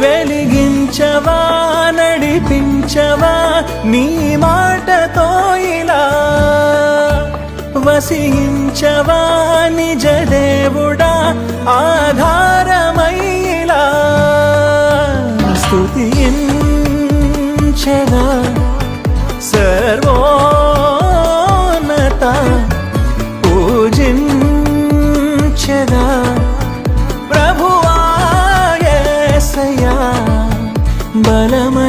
వెలిగించవా నడిపించవా నీ మాటతో ఇలా వసించవా నిజ దేవుడా ఆధారమైలా స్తుతించెదా సర్వోన్నత పూజించెదా ప్రభువా యేసయ్యా బలమై